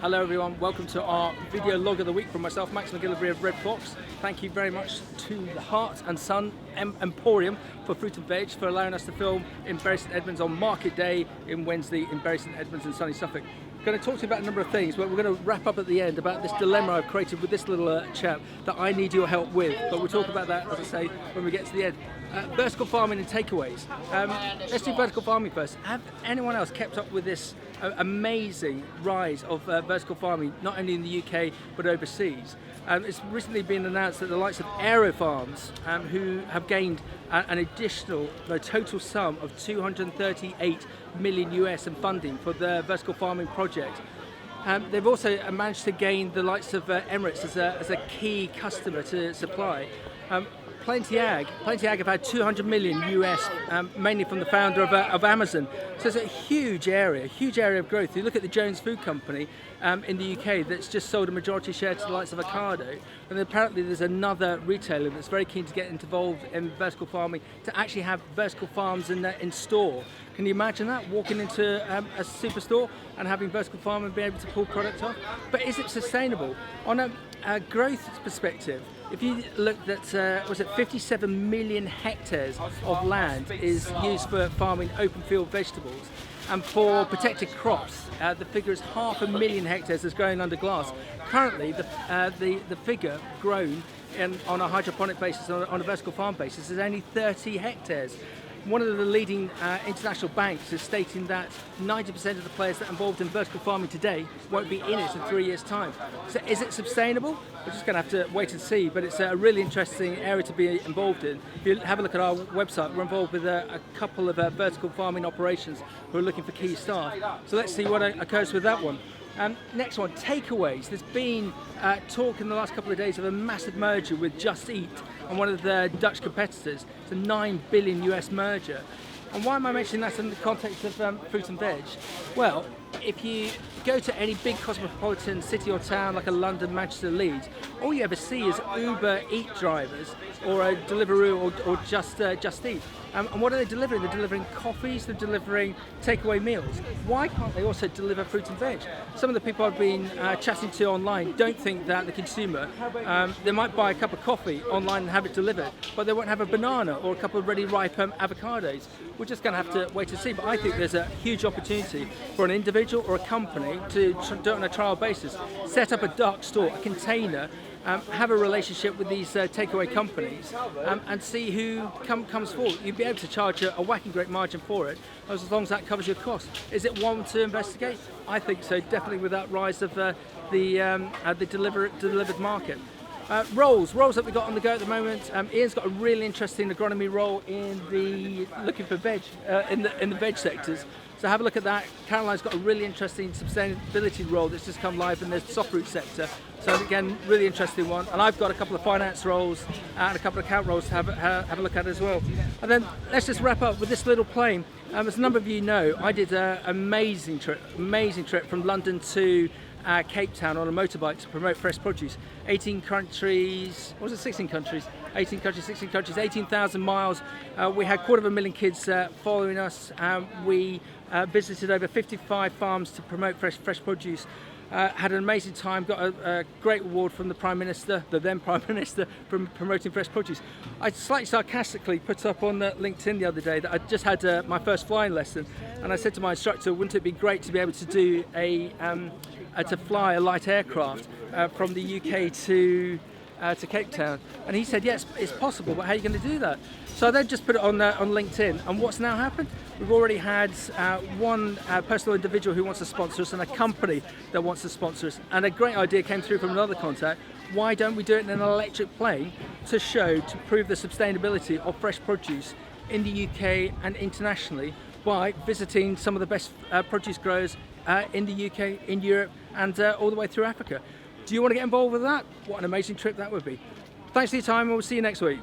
Hello everyone, welcome to our video log of the week from myself, Max McGillivray of Red Fox. Thank you very much to the Heart and Sun Emporium for fruit and veg for allowing us to film in Bury St Edmunds on Market Day in Wednesday in Bury St Edmunds in sunny Suffolk. I'm going to talk to you about a number of things, but we're going to wrap up at the end about this dilemma I've created with this little chap that I need your help with. But we'll talk about that, as I say, when we get to the end. Vertical farming and takeaways. Let's do vertical farming first. Have anyone else kept up with this amazing rise of vertical farming, not only in the UK but overseas? It's recently been announced that the likes of Aero Farms, who have gained an additional total sum of 238 million US in funding for their vertical farming project. They've also managed to gain the likes of Emirates as a key customer to supply. Plenty Ag have had 200 million US, mainly from the founder of Amazon. So it's a huge area of growth. You look at the Jones Food Company in the UK that's just sold a majority share to the likes of Ocado, and apparently there's another retailer that's very keen to get involved in vertical farming to actually have vertical farms in store. Can you imagine that, walking into a superstore and having vertical farming and being able to pull product off? But is it sustainable? On a growth perspective, if you looked at, was it 57 million hectares of land is used for farming open field vegetables, and for protected crops, the figure is 500,000 hectares that's growing under glass. Currently, the figure grown on a hydroponic basis, on a vertical farm basis, is only 30 hectares. One of the leading international banks is stating that 90% of the players that are involved in vertical farming today won't be in it in 3 years' time. So is it sustainable? We're just going to have to wait and see, but it's a really interesting area to be involved in. If you have a look at our website, we're involved with a couple of vertical farming operations who are looking for key staff. So let's see what occurs with that one. Next one, takeaways. There's been talk in the last couple of days of a massive merger with Just Eat and one of the Dutch competitors. It's a 9 billion US merger. And why am I mentioning that in the context of fruit and veg? Well, if you go to any big cosmopolitan city or town like a London, Manchester, Leeds, all you ever see is Uber Eat drivers or a Deliveroo or Just Eat. And what are they delivering? They're delivering coffees, they're delivering takeaway meals. Why can't they also deliver fruit and veg? Some of the people I've been chatting to online don't think that the consumer, they might buy a cup of coffee online and have it delivered, but they won't have a banana or a couple of ready ripe avocados. We're just going to have to wait and see, but I think there's a huge opportunity for an individual or a company to do it on a trial basis, set up a dark store, a container, have a relationship with these takeaway companies, and see who comes forward. You'd be able to charge a whacking great margin for it, as long as that covers your costs. Is it one to investigate? I think so, definitely, with that rise of the delivered market. Roles that we've got on the go at the moment. Ian's got a really interesting agronomy role in the looking for veg in the veg sectors. So have a look at that. Caroline's got a really interesting sustainability role that's just come live in the soft fruit sector. So again, really interesting one. And I've got a couple of finance roles and a couple of account roles to have a look at as well. And then let's just wrap up with this little plane. As a number of you know, I did an amazing trip from London to Cape Town on a motorbike to promote fresh produce. 18 countries, what was it, 16 countries? 18 countries, 16 countries, 18,000 miles. We had 250,000 kids following us. We visited over 55 farms to promote fresh produce. Had an amazing time, got a great award from the Prime Minister, the then Prime Minister, for promoting fresh produce. I slightly sarcastically put up on LinkedIn the other day that I just had my first flying lesson, and I said to my instructor, wouldn't it be great to be able to do to fly a light aircraft from the UK to Cape Town? And he said, yes, it's possible, but how are you going to do that? So I then just put it on LinkedIn, and what's now happened? We've already had one personal individual who wants to sponsor us and a company that wants to sponsor us. And a great idea came through from another contact. Why don't we do it in an electric plane to prove the sustainability of fresh produce in the UK and internationally by visiting some of the best produce growers in the UK, in Europe, and all the way through Africa. Do you want to get involved with that? What an amazing trip that would be. Thanks for your time, and we'll see you next week.